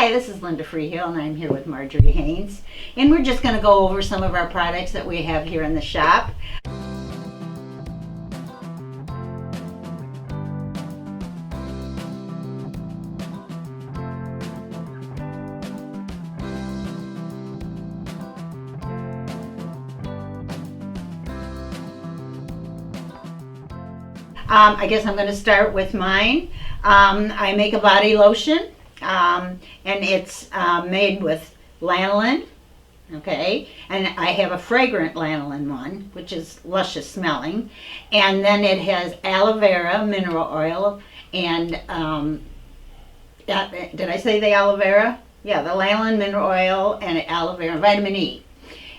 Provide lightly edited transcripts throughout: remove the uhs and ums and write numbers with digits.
Hi, this is Linda Freehill, and I'm here with Marjorie Haynes, and we're just going to go over some of our products that we have here in the shop. I guess I'm going to start with mine. I make a body lotion, and it's made with lanolin, okay? And I have a fragrant lanolin one, which is luscious smelling. And then it has aloe vera, mineral oil, and did I say the aloe vera? Yeah, the lanolin, mineral oil, and aloe vera, vitamin E.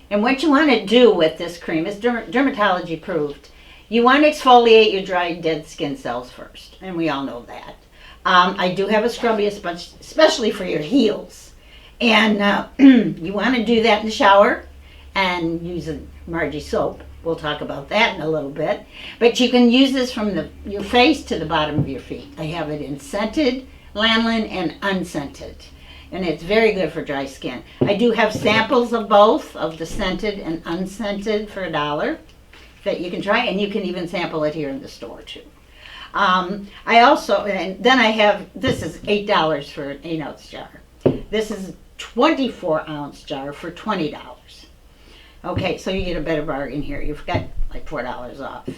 And what you want to do with this cream is dermatology proved. You want to exfoliate your dry, dead skin cells first, and we all know that. I do have a scrubby, especially for your heels. And you want to do that in the shower and use a Margie soap. We'll talk about that in a little bit. But you can use this from your face to the bottom of your feet. I have it in scented, lanolin, and unscented. And it's very good for dry skin. I do have samples of both, of the scented and unscented, for $1. That you can try, and you can even sample it here in the store too. I also, and then I have, this is $8 for an 8-ounce jar. This is a 24-ounce jar for $20. Okay, so you get a better bargain here. You've got like $4 off.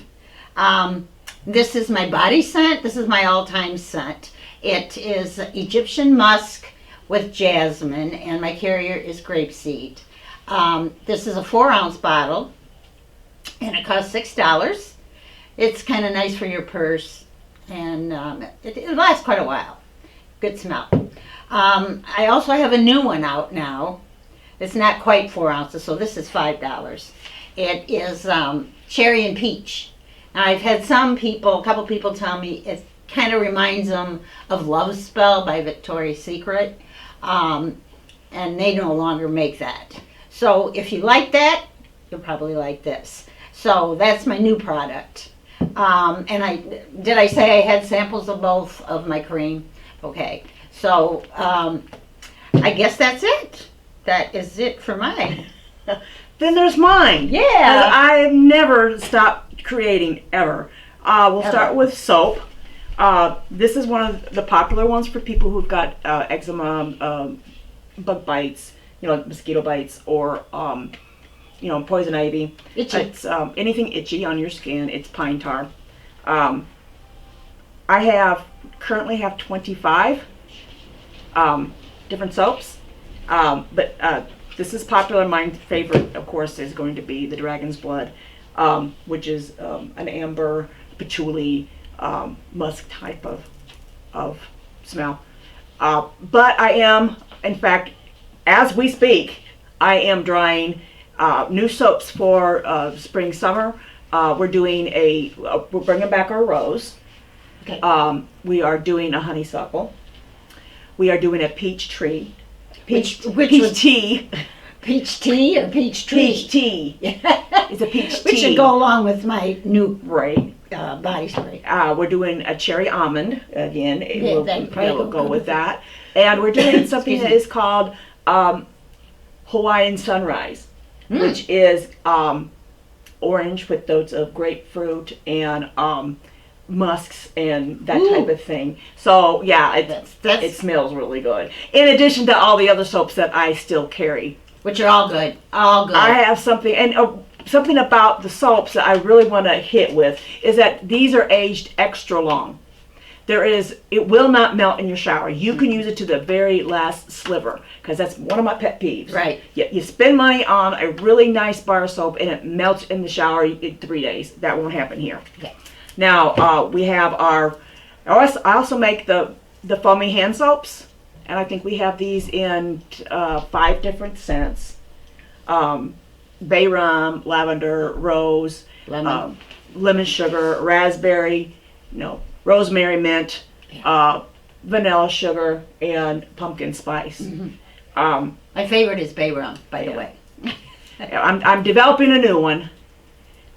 This is my body scent. This is my all-time scent. It is Egyptian musk with jasmine, and my carrier is grapeseed. This is a 4-ounce bottle. And it costs $6. It's kind of nice for your purse, and it lasts quite a while. Good smell. I also have a new one out now. It's not quite 4 ounces, so this is $5. It is cherry and peach. Now, I've had a couple people tell me it kind of reminds them of Love Spell by Victoria's Secret, and they no longer make that. So if you like that, you'll probably like this. So that's my new product. And did I say I had samples of both of my cream? Okay. So I guess that's it. That is it for mine. Then there's mine. Yeah. I've never stopped creating ever. We'll start with soap. This is one of the popular ones for people who've got eczema, bug bites, mosquito bites, or poison ivy. Itchy. It's anything itchy on your skin. It's pine tar. I currently have 25 different soaps, but this is popular. My favorite, of course, is going to be the Dragon's Blood, which is an amber, patchouli, musk type of smell. But I am, in fact, as we speak, I am drying new soaps for spring, summer. We're bringing back our rose. Okay. We are doing a honeysuckle. We are doing a peach tree. Peach tea. Peach tea or peach tree? Peach tea. It's a peach tea. Which should go along with my new body spray. We're doing a cherry almond again. Yeah, we'll go with that. And we're doing something that is called Hawaiian Sunrise. Which is orange with notes of grapefruit and musks and that type of thing. So yeah, it smells really good. In addition to all the other soaps that I still carry, which are all good. All good. I have something, and something about the soaps that I really want to hit with is that these are aged extra long. It will not melt in your shower. You can use it to the very last sliver, because that's one of my pet peeves. Right. You spend money on a really nice bar soap and it melts in the shower in 3 days. That won't happen here. Okay. Now, we have I also make the foamy hand soaps, and I think we have these in 5 different scents. Bay rum, lavender, rose, lemon sugar, raspberry, rosemary, mint, vanilla sugar, and pumpkin spice. Mm-hmm. My favorite is bay rum, by the way. I'm developing a new one,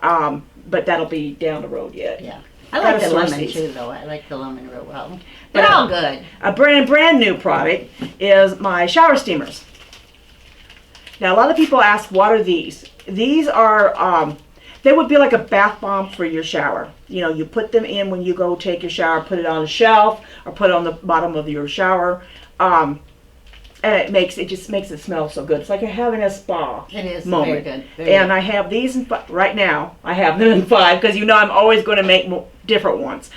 but that'll be down the road yet. Yeah, I like the lemon too, though. I like the lemon real well. They're all good. A brand new product is my shower steamers. Now, a lot of people ask, what are these? These are, they would be like a bath bomb for your shower. You know, you put them in when you go take your shower, put it on a shelf, or put it on the bottom of your shower. And it just makes it smell so good. It's like you're having a spa It is moment. very good. And I have these right now. I have them in 5 because you know I'm always going to make different ones.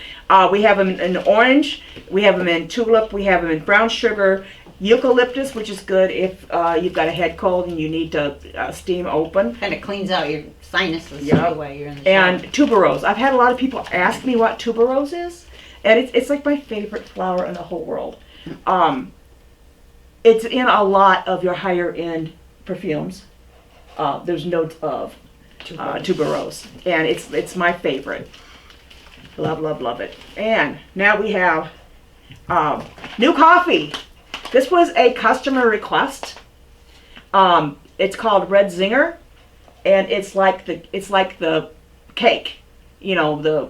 We have them in orange. We have them in tulip. We have them in brown sugar, eucalyptus, which is good if you've got a head cold and you need to steam open. Kind of cleans out your sinuses Yep. while you're in the shower. And tuberose. I've had a lot of people ask me what tuberose is, and it's like my favorite flower in the whole world. It's in a lot of your higher end perfumes. There's notes of tuberose, and it's my favorite. Love it. And now we have new coffee. This was a customer request. It's called Red Zinger, and it's like the cake, you know, the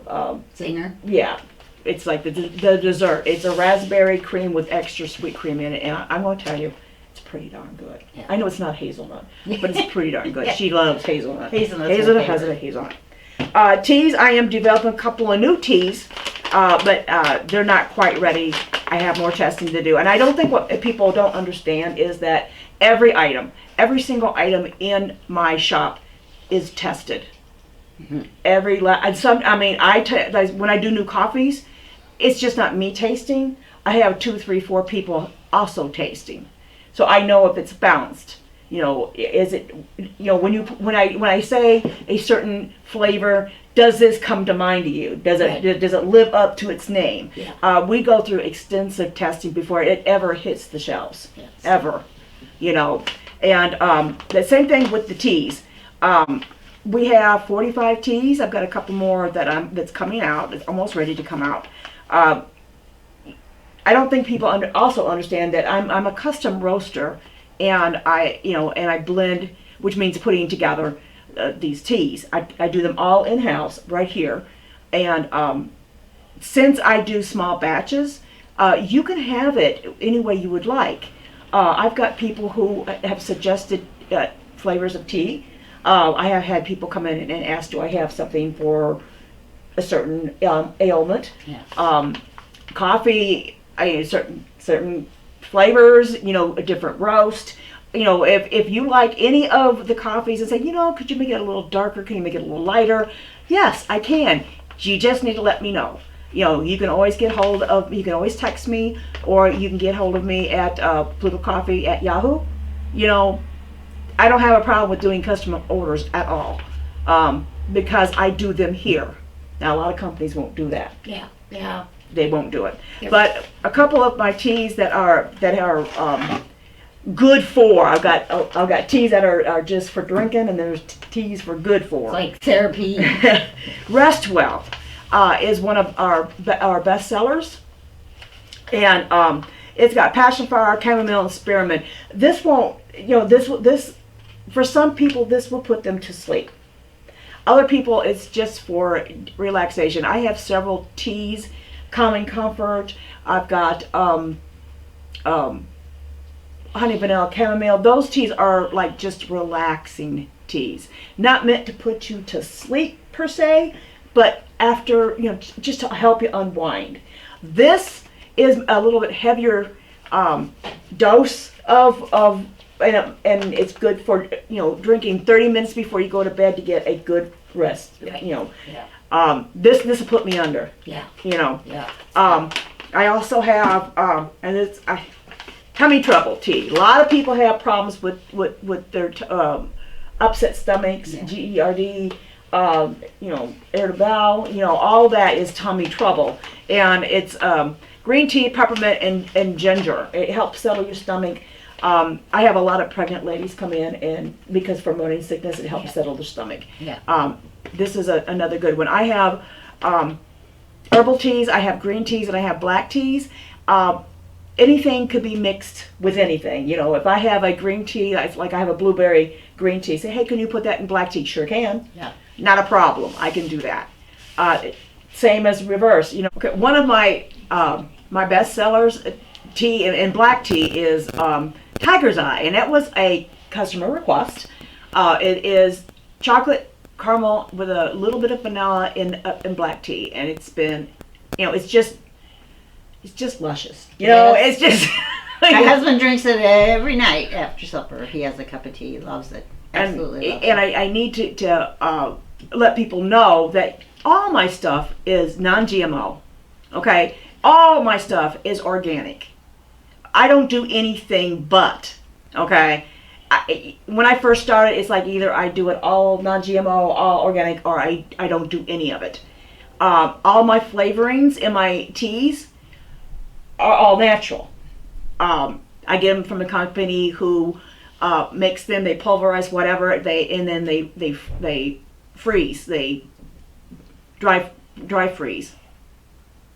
Zinger. yeah. It's like the dessert. It's a raspberry cream with extra sweet cream in it, and I'm going to tell you, it's pretty darn good. Yeah. I know it's not hazelnut, but it's pretty darn good. She loves hazelnut. Hazelnut's Hazelnut her has favorite. a hazelnut. Teas, I am developing a couple of new teas, but they're not quite ready. I have more testing to do. And I don't think what people don't understand is that every single item in my shop is tested. Mm-hmm. When I do new coffees, it's just not me tasting. I have 2, 3, 4 people also tasting, so I know if it's balanced. You know, is it? You know, when I say a certain flavor, does this come to mind to you? Does it live up to its name? Yeah. We go through extensive testing before it ever hits the shelves. Yes. Ever, you know. And the same thing with the teas. We have 45 teas. I've got a couple more that's coming out. It's almost ready to come out. I don't think people also understand that I'm a custom roaster, and I blend, which means putting together these teas. I do them all in house right here, and since I do small batches, you can have it any way you would like. I've got people who have suggested flavors of tea. I have had people come in and ask, do I have something for a certain ailment? Yeah. Coffee, certain flavors, you know, a different roast. You know, if you like any of the coffees and say, you know, could you make it a little darker? Can you make it a little lighter? Yes, I can. You just need to let me know. You know, you can always text me, or you can get hold of me at Pluto Coffee at Yahoo. You know, I don't have a problem with doing customer orders at all, because I do them here. Now, a lot of companies won't do that. Yeah. Yeah. They won't do it. Yeah. But a couple of my teas that are good for, I've got teas that are just for drinking, and there's teas for good for. It's like therapy. Rest Well is one of our best sellers, and it's got passion flower, chamomile, and spearmint. This won't, you know, this for some people this will put them to sleep. Other people it's just for relaxation. I have several teas, Calming Comfort. I've got honey vanilla chamomile. Those teas are like just relaxing teas, not meant to put you to sleep per se, but after, you know, just to help you unwind. This is a little bit heavier dose of and it's good for, you know, drinking 30 minutes before you go to bed to get a good rest. Right. You know, Yeah. this will put me under. Yeah. You know. Yeah. I also have and it's tummy trouble tea. A lot of people have problems with their upset stomachs, Yeah. GERD, you know, irritable, you know, all that is tummy trouble. And it's green tea, peppermint, and ginger. It helps settle your stomach. I have a lot of pregnant ladies come in, and because for morning sickness, it helps settle their stomach. Yeah. This is another good one. I have herbal teas, I have green teas, and I have black teas. Anything could be mixed with anything. You know, if I have a green tea, like I have a blueberry green tea, say, hey, can you put that in black tea? Sure can. Yeah. Not a problem. I can do that. Same as reverse. You know, okay, one of my my best sellers tea and black tea is Tiger's Eye, and that was a customer request. It is chocolate caramel with a little bit of vanilla in black tea, and it's been, it's just luscious. Yes. It's just. My husband drinks it every night after supper. He has a cup of tea. He loves it. Absolutely loves it. And I need to let people know that all my stuff is non-GMO. Okay? All my stuff is organic. I don't do anything but. Okay? When I first started, it's like either I do it all non-GMO, all organic, or I don't do any of it. All my flavorings in my teas are all natural. I get them from a company who makes them. They pulverize whatever and then they freeze. They dry freeze.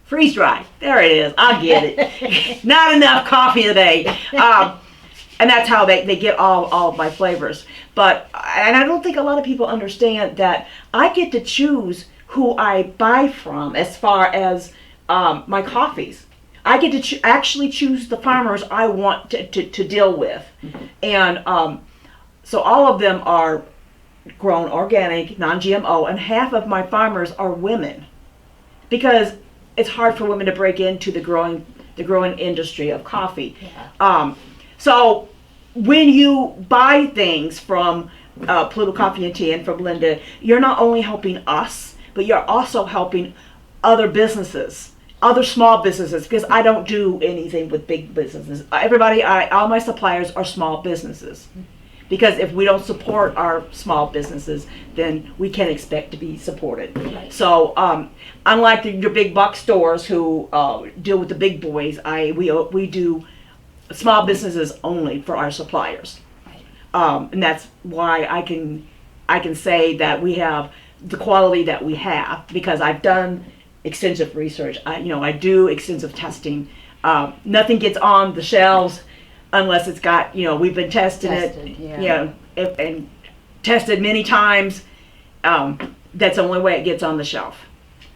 Freeze dry. There it is. I get it. Not enough coffee today. And that's how they get all of my flavors. And I don't think a lot of people understand that I get to choose who I buy from as far as my coffees. I get to actually choose the farmers I want to deal with. Mm-hmm. And so all of them are grown organic, non-GMO, and half of my farmers are women. Because it's hard for women to break into the growing industry of coffee. Yeah. So when you buy things from Pluto Coffee and Tea and from Linda, you're not only helping us, but you're also helping other businesses, other small businesses, because I don't do anything with big businesses. All my suppliers are small businesses. Because if we don't support our small businesses, then we can't expect to be supported. Right. So, unlike your big box stores who deal with the big boys, we do small businesses only for our suppliers. Right. And that's why I can say that we have the quality that we have, because I've done extensive research. I do extensive testing. Nothing gets on the shelves unless it's got, we've been testing it, yeah. And tested many times. That's the only way it gets on the shelf.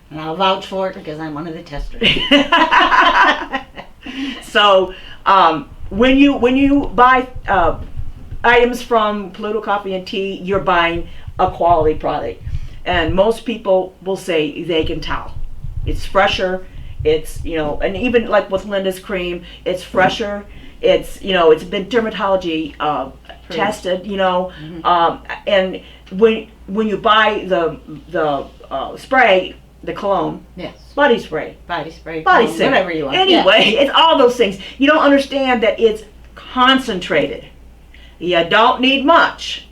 And I'll vouch for it because I'm one of the testers. So when you buy items from Pluto Coffee and Tea, you're buying a quality product. And most people will say they can tell. It's fresher. It's, and even like with Linda's cream, it's fresher. It's, it's been dermatology tested, mm-hmm. And when you buy the spray, the cologne, yes, body spray, body scent, whatever you want. Anyway, yeah. It's all those things. You don't understand that it's concentrated. You don't need much.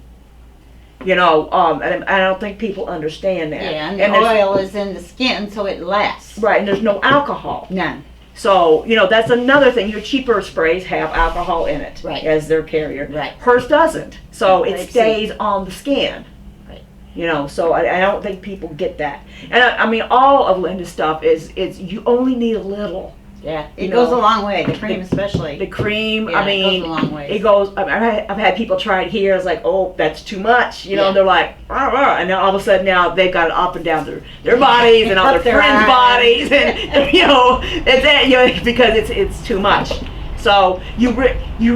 And I don't think people understand that. Yeah, and the oil is in the skin, so it lasts. Right, and there's no alcohol. None. So, that's another thing. Your cheaper sprays have alcohol in it, right, as their carrier. Right. Hers doesn't. So it stays on the skin. Right. So I don't think people get that. And I mean, all of Linda's stuff is you only need a little. Yeah, it goes a long way. The cream especially. The cream, yeah, it goes a long way. It goes, I've had people try it here. It's like, oh, that's too much. Yeah. They're like, rah, rah. And then all of a sudden now they've got it up and down their bodies and all their friends' bodies. And, it's that, because it's too much. So you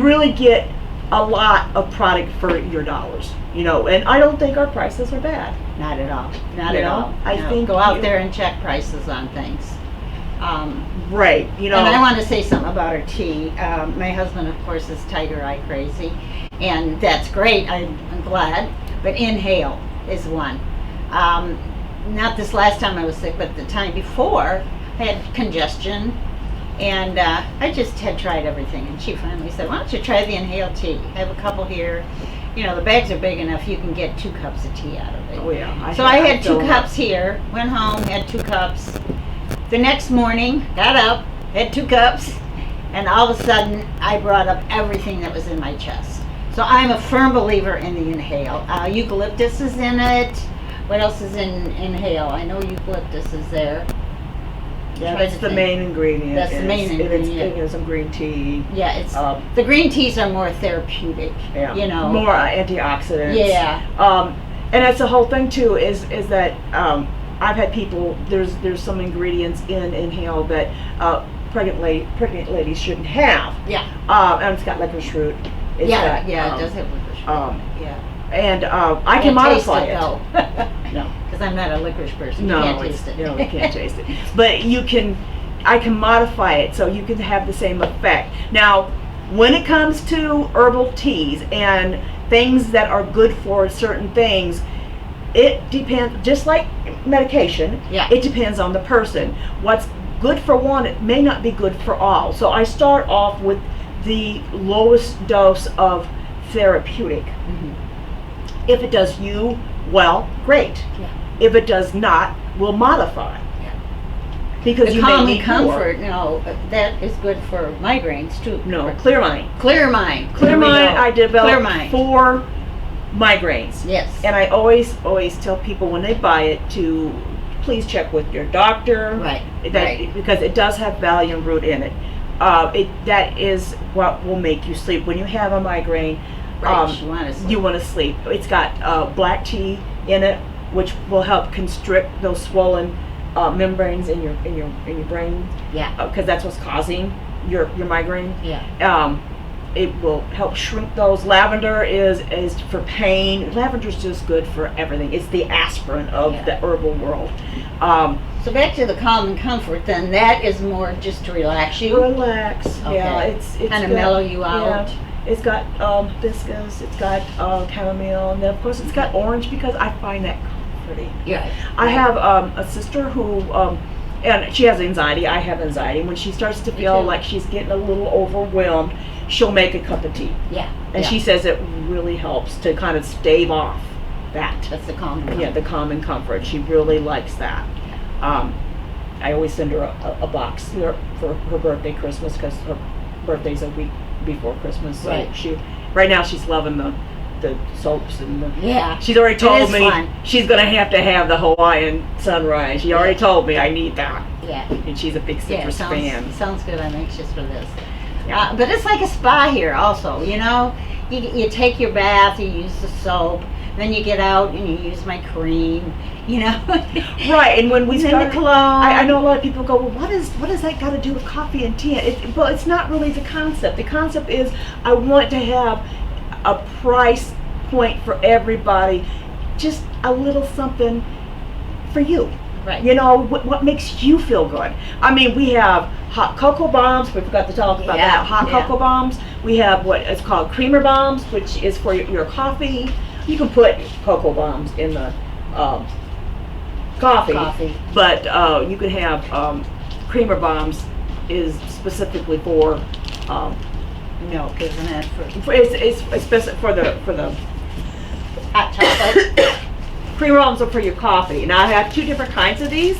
really get a lot of product for your dollars. And I don't think our prices are bad. Not at all. Not at all. I think go out there and check prices on things. Right, And I want to say something about our tea. My husband, of course, is Tiger Eye crazy, and that's great. I'm glad. But Inhale is one. Not this last time I was sick, but the time before, I had congestion, and I just had tried everything. And she finally said, "Why don't you try the Inhale tea? I have a couple here. The bags are big enough. You can get 2 cups of tea out of it." Oh yeah. So I had 2 cups here. Went home, had 2 cups. The next morning, got up, had 2 cups, and all of a sudden, I brought up everything that was in my chest. So I'm a firm believer in the Inhale. Eucalyptus is in it. What else is in Inhale? I know eucalyptus is there. Yeah, that's the main ingredient. That's the main ingredient. It's some green tea. Yeah, it's the green teas are more therapeutic. Yeah. More antioxidants. Yeah. And that's the whole thing too. Is that I've had people. There's some ingredients in Inhale that pregnant ladies shouldn't have. Yeah. And it's got licorice root. It's Yeah, got, yeah, it does have licorice. Yeah. And I can modify it. No, because I'm not a licorice person. No, You can't taste it. No, you can't taste it. But I can modify it so you can have the same effect. Now, when it comes to herbal teas and things that are good for certain things, it depends, just like medication, Yeah. it depends on the person. What's good for one, it may not be good for all. So I start off with the lowest dose of therapeutic. Mhm. If it does you well, great. Yeah. If it does not, we'll modify. Yeah. Because The you calm may and need comfort, no, that is good for migraines too. more. No, clear mind. Clear mind. Clear There we mind, go. I developed Clear mind. for migraines. Yes. And I always tell people when they buy it to please check with your doctor. Right. That, because it does have Valium root in it. That is what will make you sleep. When you have a migraine, Right. You want to sleep. It's got black tea in it, which will help constrict those swollen membranes in your brain. Yeah. Because that's what's causing your migraine. Yeah. It will help shrink those. Lavender is for pain. Lavender's just good for everything. It's the aspirin of the herbal world. So back to the calm and comfort, then that is more just to relax you. Relax. Okay. Yeah, it's kind of got- mellow you out. Yeah. It's got hibiscus. It's got chamomile, and then of course it's got orange because I find that comforting. Yeah. I have a sister who, and she has anxiety. I have anxiety. When she starts to feel too. like she's getting a little overwhelmed, she'll make a cup of tea. Yeah. And she says it really helps to kind of stave off that. That's the calm. Yeah, the calm and comfort. She really likes that. I always send her a box for her birthday, Christmas, because her birthday's a week before Christmas. So Right. right now she's loving the soaps and the. Yeah. She's already told is me fun. she's gonna have to have the Hawaiian Sunrise. She already told me I need that, Yeah. and she's a big Yeah. citrus fan. Sounds good. I'm anxious for this. Yeah. But it's like a spa here also, you know. You take your bath, you use the soap, then you get out and you use my cream, you know. Right, and when we And then start, the cologne. I know a lot of people go, well, what does that got to do with coffee and tea? Well, it's not really the concept. The concept is I want to have a price point for everybody, just a little something for you. Right. You know, what makes you feel good. I mean, we have hot cocoa bombs. We forgot to talk about that. Hot cocoa bombs. We have what is called creamer bombs, which is for your coffee. You can put cocoa bombs in the coffee. But you can have creamer bombs is specifically for milk, isn't it? it's specific for the Hot chocolate. creamer bombs are for your coffee. Now I have two different kinds of these.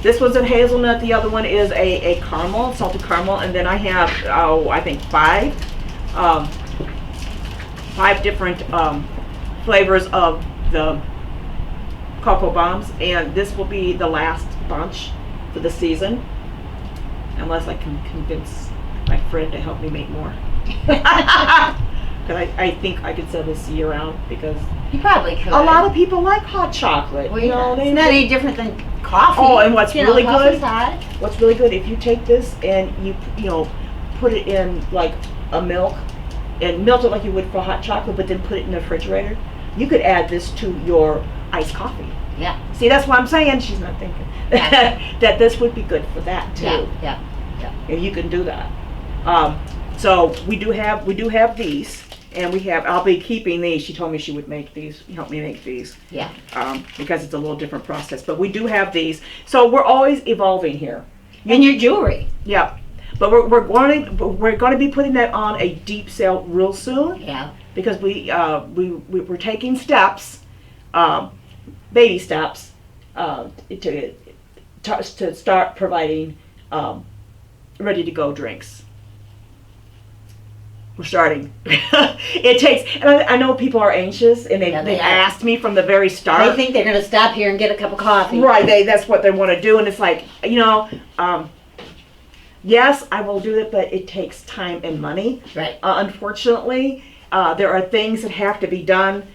This one's a hazelnut. The other one is a caramel, salted caramel, and then I have I think five different flavors of the cocoa bombs, and this will be the last bunch for the season, unless I can convince my friend to help me make more. Because I think I could sell this year round, because You probably could. a lot of people like hot chocolate. Well, You know, it's not any different than coffee. Oh, and what's You know, really coffee's good? hot. What's really good, if you take this and you put it in like a milk and melt it like you would for hot chocolate, but then put it in the refrigerator, you could add this to your iced coffee. Yeah. See, that's what I'm saying. She's not thinking that this would be good for that too. Yeah. And you can do that. So we do have these, and I'll be keeping these. She told me she would make these, help me make these. Yeah. Because it's a little different process, but we do have these. So we're always evolving here. And your jewelry. Yeah, but we're going to be putting that on a deep sale real soon, Yeah. because we're taking steps, baby steps, to start providing ready to go drinks. We're starting. It takes, and I know people are anxious, and they are. asked me from the very start. They think they're going to stop here and get a cup of coffee. Right, that's what they want to do, and it's like, yes, I will do it, but it takes time and money. Right. Unfortunately, there are things that have to be done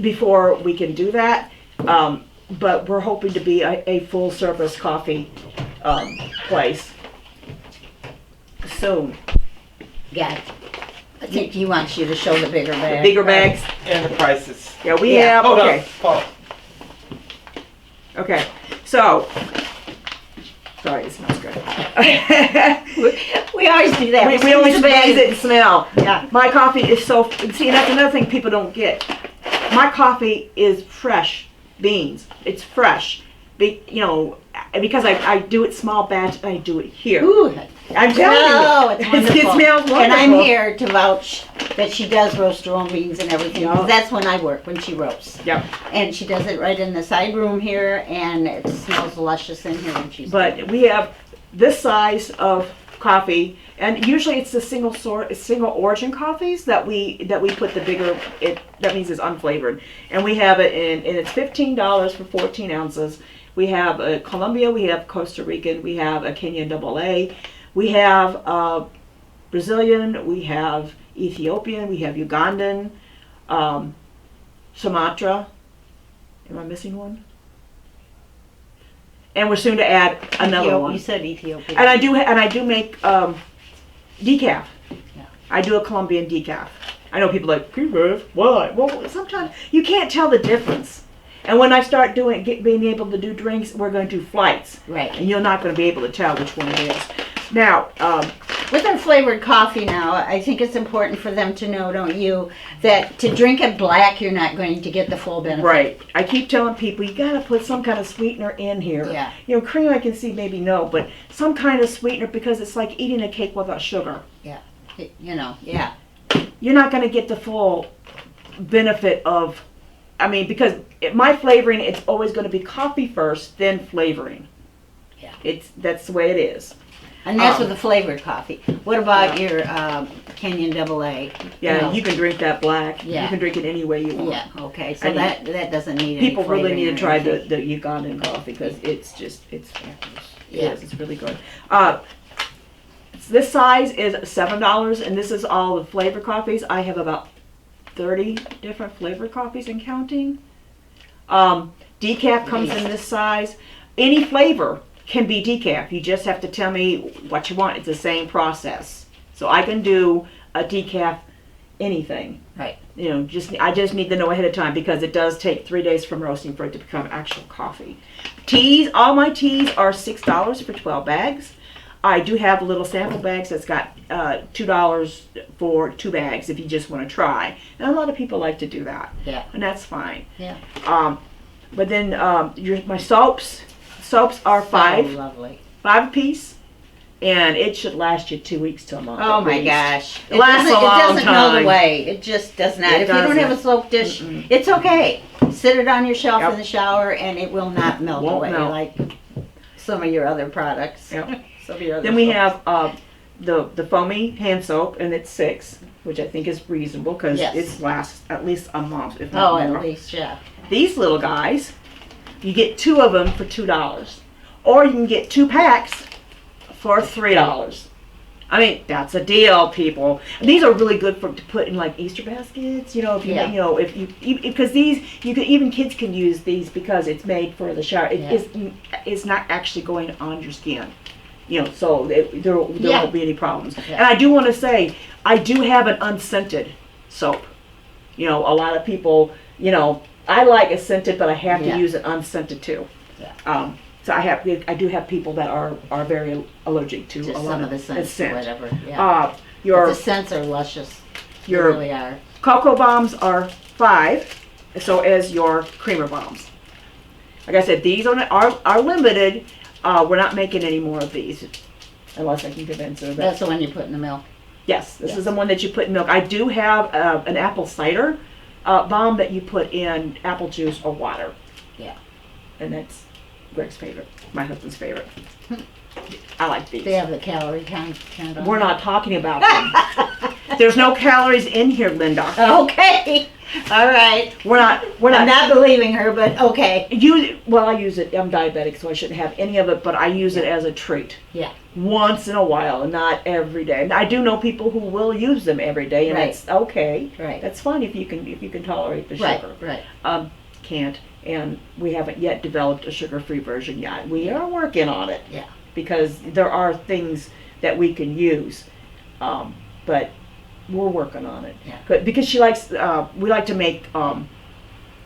before we can do that, but we're hoping to be a full-service coffee place soon. Yeah. I think he wants you to show the bigger bag. Bigger bags. And the prices. Yeah, we Yeah. have. Hold Okay. on, Paul. Okay. So. Sorry, it smells good. We always do that. we only squeeze the squeeze bag. it and smell. Yeah. My coffee is so. See, that's another thing people don't get. My coffee is fresh beans. It's fresh. Because I do it small batch. I do it here. Ooh, I'm telling no, you, it's wonderful. it smells wonderful. And I'm here to vouch that she does roast her own beans and everything. 'Cause Yeah. that's when I work, when she roasts. Yep. And she does it right in the side room here, and it smells luscious in here when she's doing But we have this size of coffee, and usually it's the single origin coffees that we put the bigger. That means it's unflavored, and we have it and it's $15 for 14 ounces. We have a Colombia, we have Costa Rican, we have a Kenyan AA, we have Brazilian, we have Ethiopian, we have Ugandan, Sumatra. Am I missing one? And we're soon to add another one. You said Ethiopia. And I do make decaf. Yeah. I do a Colombian decaf. I know people are like, decaf? Why? Well, sometimes you can't tell the difference. And when I start being able to do drinks, we're going to do flights. Right. And you're not going to be able to tell which one it is. Now, With our flavored coffee now, I think it's important for them to know, don't you, that to drink it black, you're not going to get the full benefit. right, I keep telling people, you got to put some kind of sweetener in here. Yeah. Cream I can see maybe no, but some kind of sweetener, because it's like eating a cake without sugar. Yeah. Yeah. You're not going to get the full benefit of, because my flavoring, it's always going to be coffee first, then flavoring. Yeah. That's the way it is. And that's with the flavored coffee. What about your Kenyan AA? Yeah, you can drink that black. Yeah. You can drink it any way you want. Yeah, okay. So And that doesn't need People any really flavoring need to or try the anything. Ugandan coffee because it's Yeah. it's really good. This size is $7, and this is all the flavor coffees. I have about 30 different flavor coffees and counting. Decaf comes in this size. Any flavor can be decaf. You just have to tell me what you want. It's the same process. So I can do a decaf anything. Right. I just need to know ahead of time because it does take 3 days from roasting for it to become actual coffee. Teas, all my teas are $6 for 12 bags. I do have little sample bags that's got $2 for 2 bags if you just want to try. And a lot of people like to do that. Yeah. And that's fine. Yeah. But then my soaps are Oh, lovely. 5 a piece, and it should last you 2 weeks to a month. Oh at my least. gosh. It lasts a long It doesn't melt time. away. It just does not. It If you don't have a doesn't. soap dish, it's okay. Sit it on your shelf Yep. in the shower and it will not melt Won't away melt. like some of your other products. Yep. Some of your other Then we soaps. have the foamy hand soap, and it's 6, which I think is reasonable because Yes. it lasts at least a month, if not Oh, more. at least, yeah. These little guys, you get 2 of them for $2, or you can get 2 packs for $3. That's a deal, people. These are really good to put in like Easter baskets. If you, Yeah. because these, even kids can use these because it's made for the shower. It's not actually going on your skin. So there Yeah. won't be any problems. Yeah. And I do want to say, I do have an unscented soap. A lot of people, I like a scented, but I have Yeah. to use an unscented too. Yeah. So I do have people that are very allergic to Just a lot some of the scents or scent. whatever. Yeah. But Your the scents are luscious. They your really are. cocoa bombs are 5, so as your creamer bombs. Like I said, these are limited. We're not making any more of these unless I can convince her. That's the one you put in the milk. Yes, this is the one that you put in milk. I do have an apple cider bomb that you put in apple juice or water. Yeah. And that's Greg's favorite, my husband's favorite. I like these. They have the calorie count on We're them. not talking about them. There's no calories in here, Linda. Okay. All right. We're I'm not believing her, but okay. I use it. I'm diabetic, so I shouldn't have any of it, but I use it as a treat. Yeah. Once in a while, not every day. And I do know people who will use them every day, and Right. that's okay. Right. That's fine if you can tolerate the Right. sugar. Right. Can't, and we haven't yet developed a sugar-free version yet. We are working on it. Yeah. because there are things that we can use, but we're working on it. Yeah. But because she likes, we like to make 4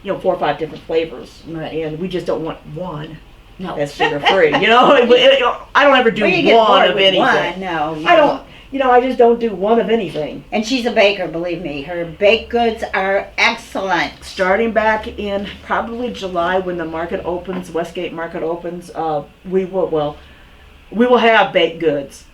or 5 different flavors, Right. and we just don't want one No. that's sugar free. I don't ever do Well, you get one bored of with anything. one. No, you I don't. I just don't do one of anything. And she's a baker, believe me. Her baked goods are excellent. Starting back in probably July when the market opens, Westgate market opens, we will have baked goods.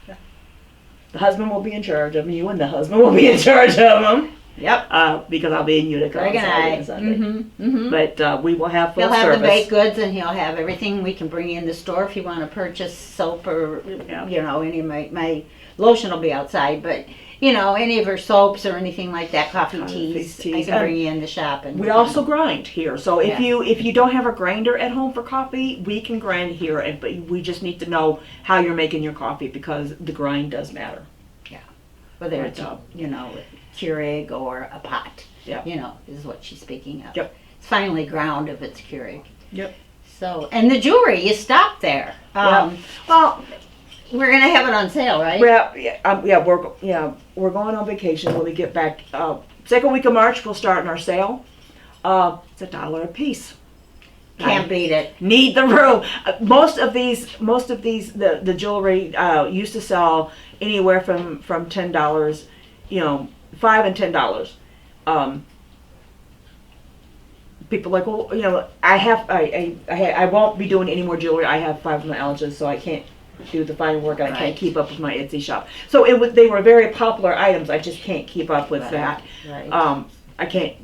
The husband will be in charge of them. You and the husband will be in charge of them. Yep. Because I'll be in Utica on Greg and Saturday I. and Sunday. Mm-hmm. But we will have full He'll have service. the baked goods, and he'll have everything we can bring in the store if you want to purchase soap or, any of my lotion will be outside, but, any of her soaps or anything like that, coffee, teas, I can bring you in the shop. And we also grind here. So if Yeah. you don't have a grinder at home for coffee, we can grind here, but we just need to know how you're making your coffee because the grind does matter. whether it's, Keurig or a pot, Yep. is what she's speaking of. Yep. It's finely ground if it's Keurig. Yep. So, and the jewelry, you stop there. Well, We're gonna have it on sale, right? we're going on vacation when we get back. Second week of March, we'll start our sale. It's $1 a piece. Can't beat it. Need the room. Most of these, the jewelry used to sell anywhere from $10, $5 and $10. People like, well, I won't be doing any more jewelry. I have fibromyalgia, so I can't do the fine work. I can't keep up with my Etsy shop. So they were very popular items. I just can't keep up with that. Right. I can't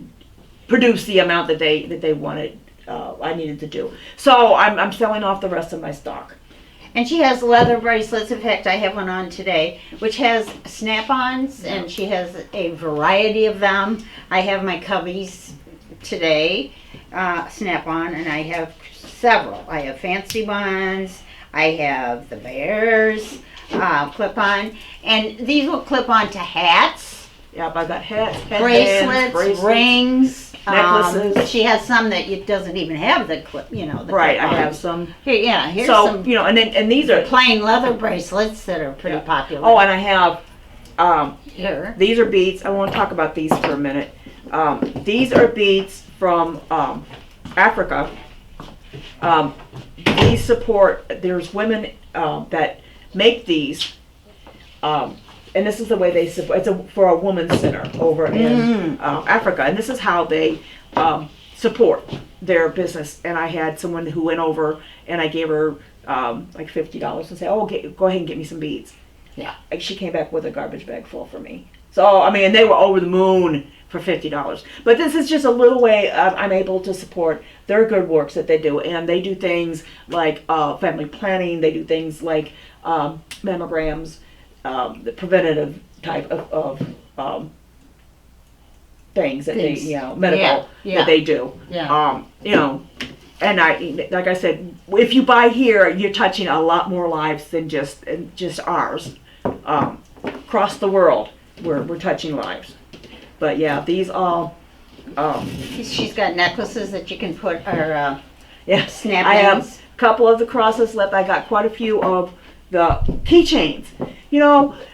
produce the amount that they wanted. I needed to do. So I'm selling off the rest of my stock. And she has leather bracelets. In fact, I have one on today, which has snap-ons, and she has a variety of them. I have my cubbies today, snap-on, and I have several. I have fancy ones. I have the bears, clip-on, and these will clip on to hats. Yep, I got hats, bracelets, rings, necklaces. She has some that it doesn't even have the clip, the right. clip-ons. I have some. Here's so some. and these are plain leather bracelets that are pretty popular. Oh, and I have here. These are beads. I want to talk about these for a minute. These are beads from Africa. These support. There's women that make these. And this is the way they support. It's for a women's center over in Africa, and this is how they support their business. And I had someone who went over, and I gave her like $50 and say, "Oh, go ahead and get me some beads." Yeah. And she came back with a garbage bag full for me. So they were over the moon for $50. But this is just a little way I'm able to support their good works that they do, and they do things like family planning. They do things like mammograms. The preventative type of things that they, medical that they do. Yeah. And like I said, if you buy here, you're touching a lot more lives than just ours. Across the world, we're touching lives. But yeah, these all. She's got necklaces that you can put her snap. I have a couple of the crosses left. I got quite a few of the keychains.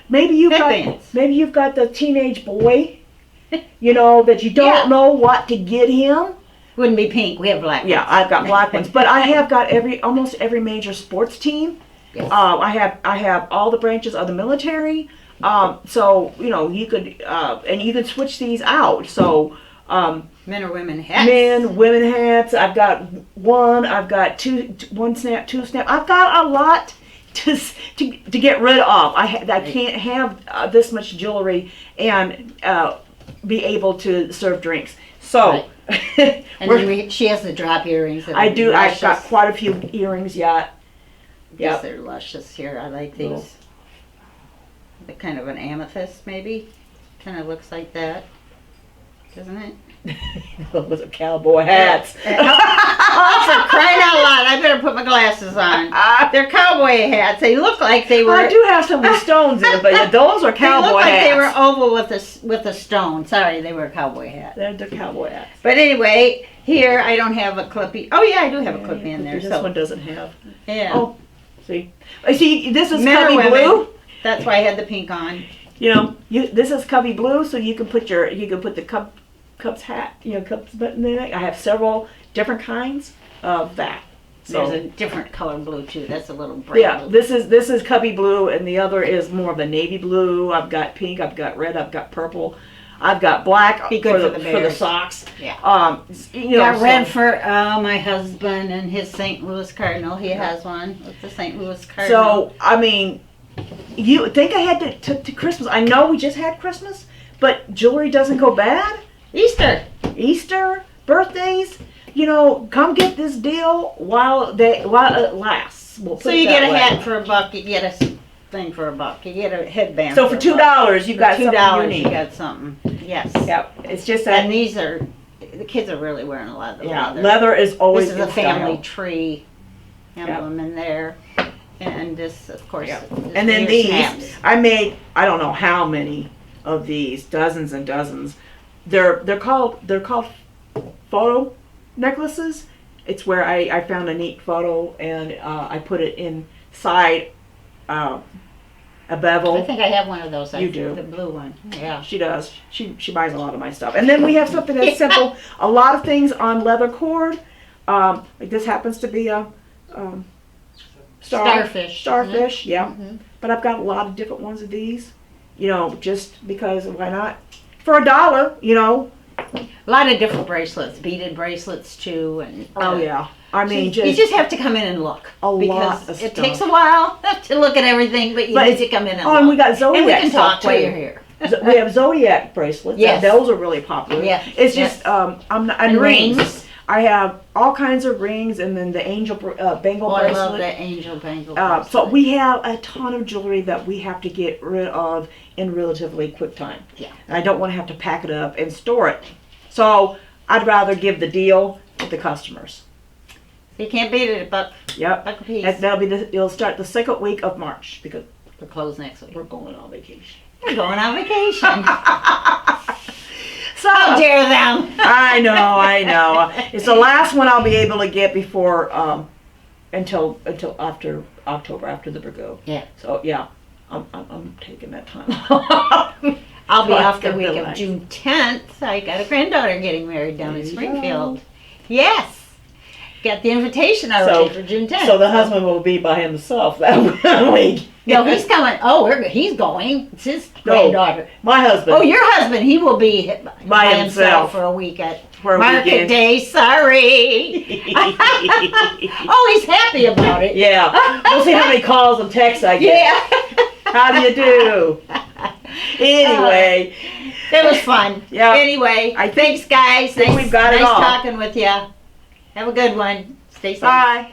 Maybe you've got the teenage boy, that you don't know what to get him. Wouldn't be pink. We have black ones. Yeah, I've got black ones, but I have got almost every major sports team. Yes. I have all the branches of the military. So you could and you could switch these out. So men or women hats. Men, women hats. I've got one. I've got one snap, two snap. I've got a lot to get rid of. I can't have this much jewelry and be able to serve drinks. So, and then she has the drop earrings. I do. Luscious. I've got quite a few earrings yet. Yes, they're luscious here. I like these. The kind of an amethyst, maybe. Kind of looks like that, doesn't it? Those are cowboy hats. Oh, for crying out loud! I better put my glasses on. They're cowboy hats. They look like they were. I do have some with stones in it, but those are cowboy hats. They look like they were oval with a stone. Sorry, they were a cowboy hat. They're cowboy hats. But anyway, here I don't have a clippy. Oh yeah, I do have a clippy in there. This one doesn't have. Yeah. Oh, See, this is Men or Cubby women? Blue. That's why I had the pink on. You know, this is Cubby Blue, so you can put the Cubs hat, Cubs button in it. I have several different kinds of that. So There's a different color blue too. That's a little bright. yeah, blue. this is Cubby Blue, and the other is more of the navy blue. I've got pink, I've got red, I've got purple, I've got black Be good for for the the bears. socks. Yeah. So- Got red for my husband and his St. Louis Cardinal. He has one with the St. Louis Cardinal. So I mean, you think I had to Christmas? I know we just had Christmas, but jewelry doesn't go bad. Easter. Easter, birthdays. Come get this deal while it lasts. We'll put So it you that get a way. hat for $1. You get a thing for $1. You get a headband. So for $2, you've got $2, something you unique. got something. Yes. Yep, it's just that. And these are the kids are really wearing a lot of the leather. Leather is always This is a in family style. tree emblem in there, and this, of course. Yeah. is And then your these, snaps. I made I don't know how many of these, dozens and dozens. They're called photo necklaces. It's where I found a neat photo and I put it inside a bevel. I think I have one of those. You do. The blue one. Yeah. She does. She buys a lot of my stuff. And then we have something that's simple. A lot of things on leather cord. Like this happens to be a Starfish. Starfish, yeah. Mhm. But I've got a lot of different ones of these. Just because why not? For $1, A lot of different bracelets, beaded bracelets too, and Oh yeah. I mean, you just have to come in and look A because lot of it stuff. takes a while to look at everything, but you But need to come in and Oh, look. and we got Zodiac and we can stuff talk while too. you're here. We have Zodiac bracelets. Yes. Those are really popular. Yeah. It's Yes. just I'm not, And rings. rings. I have all kinds of rings, and then the angel bangle Oh, I bracelet. love the angel bangle. So bracelet. we have a ton of jewelry that we have to get rid of in relatively quick time. Yeah. And I don't want to have to pack it up and store it. So I'd rather give the deal to the customers. You can't beat it, $1 Yep. a piece. That'll be it'll start the second week of March because We're closed next week. we're going on vacation. We're going on vacation. So How dare them? I know. It's the last one I'll be able to get before until after October, after the Virgo. Yeah. So yeah, I'm taking that time. I'll be So I off the can week relax. of June 10th. I got a granddaughter getting married down There in you Springfield. go. Yes. Got the invitation already for June 10th. So the husband will be by himself that week. No, he's coming. Oh, he's going. It's his No. granddaughter. My husband. Oh, your husband. He will be by himself for a week at For a Market weekend. Day. Sorry. Oh, he's happy about it. Yeah. We'll see how many calls and texts I get. Yeah. How do you do? Anyway. It was fun. Yeah. Anyway, I think- thanks, guys. think we've got it nice all. talking with you. Have a good one. Stay safe. Bye.